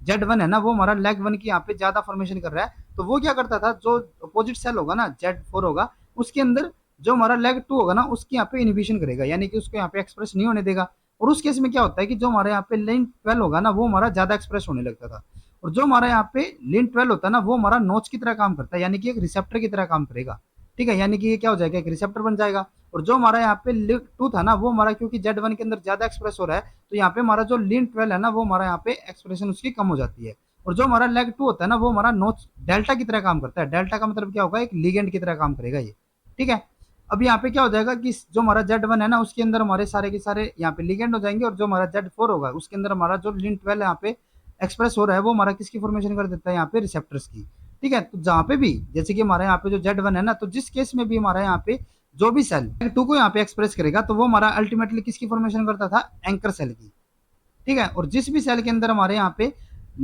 Z1 है ना, वो हमारा LEG1 की यहाँ पे ज्यादा फॉर्मेशन कर रहा है, तो वो क्या करता था, जो अपोजिट सेल होगा ना Z4 होगा, उसके अंदर जो हमारा LEG2 होगा ना उसकी यहाँ पे इनिबिशन करेगा, यानी कि उसको यहाँ पे एक्सप्रेस नहीं होने देगा। और उस केस में क्या होता है कि जो हमारे यहाँ पे Lin12 होगा ना वो हमारा ज्यादा एक्सप्रेस होने लगता था, और जो हमारा यहाँ पे Lin12 होता है ना वो हमारा नोच की तरह काम करता है, यानी कि एक रिसेप्टर की तरह काम करेगा। ठीक है, यानी कि ये क्या हो जाएगा, एक रिसेप्टर बन जाएगा। और जो हमारा यहाँ पे LEG2 था ना वो हमारा क्योंकि Z1 के अंदर ज्यादा एक्सप्रेस हो रहा है, तो यहाँ पे हमारा जो Lin12 है ना वो हमारा यहाँ पे एक्सप्रेशन उसकी कम हो जाती है। और जो हमारा LEG2 होता है ना वो हमारा नोच डेल्टा की तरह काम करता है। डेल्टा का मतलब क्या होगा, एक लिगेंड की तरह काम करेगा ये। ठीक है, अब यहाँ पे क्या हो जाएगा कि जो हमारा Z1 है ना उसके अंदर हमारे सारे के सारे यहाँ पे लिगेंड हो जाएंगे, और जो हमारा Z4 होगा उसके अंदर हमारा जो Lin12 यहाँ पे एक्सप्रेस हो रहा है वो हमारा किसकी फॉर्मेशन कर देता है, यहाँ पे रिसेप्टर्स की। ठीक है, तो जहाँ पे भी जैसे कि हमारे यहाँ पे जो Z1 है ना, तो जिस केस में भी हमारा यहाँ पे जो भी सेल टू को यहाँ पे एक्सप्रेस करेगा तो वो हमारा अल्टीमेटली किसकी फॉर्मेशन करता था, एंकर सेल की। ठीक है, और जिस भी सेल के अंदर हमारे यहाँ पे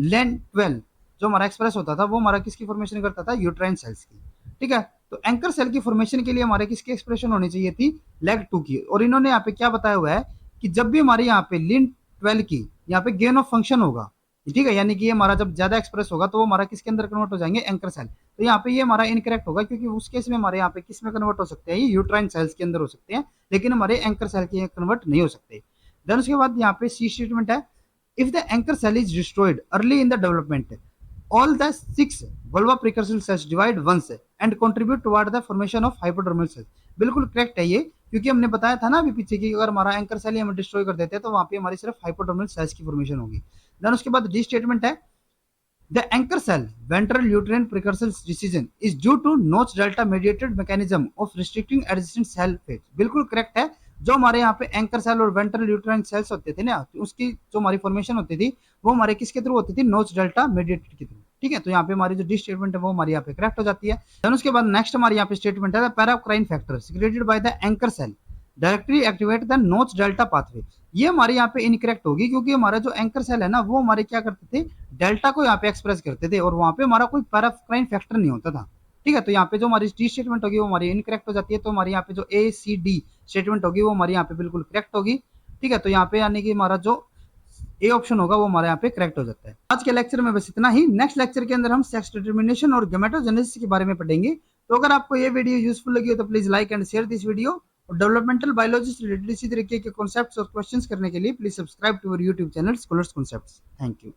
Lin12 जो हमारा एक्सप्रेस होता था वो हमारा किसकी फॉर्मेशन करता था, यूट्राइन सेल्स की। ठीक है, तो एंकर सेल की फॉर्मेशन के लिए हमारे किसकी एक्सप्रेशन होनी चाहिए थी, LEG2 की। और इन्होंने यहाँ पे क्या बताया हुआ है कि जब भी हमारे यहाँ पे Lin12 की यहाँ पे गेन ऑफ फंक्शन होगा, ठीक है, यानी कि ये हमारा जब ज्यादा एक्सप्रेस होगा तो वो हमारा किसके अंदर कन्वर्ट हो जाएंगे, एंकर सेल। तो यहाँ पे ये हमारा इनकरेक्ट होगा, क्योंकि उस केस में हमारे यहाँ पे किस में कन्वर्ट हो सकते हैं, ये यूट्राइन सेल्स के अंदर हो सकते हैं, लेकिन हमारे एंकर सेल के कन्वर्ट नहीं हो सकते। देन उसके बाद यहाँ पे सी स्टेटमेंट है, if the anchor cell is destroyed early in the development, all the 6 vulva precursor cells divide once and contribute toward the formation of hypodermal cells। बिल्कुल करेक्ट है ये, क्योंकि हमने बताया था ना अभी पीछे कि अगर हमारा एंकर सेल ही हम डिस्ट्रॉय कर देते हैं तो वहां पे हमारी सिर्फ हाइपोडर्मल सेल्स की फॉर्मेशन होगी। देन उसके बाद डी स्टेटमेंट है, the anchor cell ventral uterine precursor decision is due to Notch delta mediated mechanism of restricting adjacent cell phase। बिल्कुल करेक्ट है। जो हमारे यहाँ पे एंकर सेल और वेंट्रल यूट्राइन सेल्स होते थे ना, उसकी जो हमारी फॉर्मेशन होती थी वो हमारे किसके थ्रू होती थी, नोच डेल्टा मेडिएटेड के थ्रू। ठीक है, तो यहाँ पे हमारी जो डी स्टेटमेंट है वो हमारी यहाँ पे करेक्ट हो जाती है। देन उसके बाद नेक्स्ट हमारी यहाँ पे स्टेटमेंट है, paracrine factor secreted by the anchor cell directly activate the notch delta pathway. ये हमारे यहाँ पे इनकरेक्ट होगी, क्योंकि हमारा जो एंकर सेल है ना वो हमारे क्या करते थे, डेल्टा को यहाँ पे एक्सप्रेस करते थे, और वहां पे हमारा कोई पैराक्राइन फैक्टर नहीं होता था। ठीक है, तो यहाँ पे जो हमारी टी स्टेटमेंट होगी वो हमारी इनकरेक्ट हो जाती है। तो हमारी यहाँ पे जो ए सी डी स्टेटमेंट होगी वो हमारी यहाँ पे बिल्कुल करेक्ट होगी। ठीक है, तो यहाँ पे यानी कि हमारा जो ए ऑप्शन होगा वो हमारे यहाँ पे करेक्ट हो जाता है। आज के लेक्चर में बस इतना ही। नेक्स्ट लेक्चर के अंदर हम सेक्स डिटर्मिनेशन और गैमेटोजेनेसिस के बारे में पढ़ेंगे। तो अगर आपको ये वीडियो यूजफुल लगी हो तो please like and share this video, और डेवलपमेंटल बायोलॉजी से रिलेटेड इसी तरीके के कॉन्सेप्ट्स और क्वेश्चंस करने के लिए please subscribe to our YouTube channel Scholars Concepts. Thank you.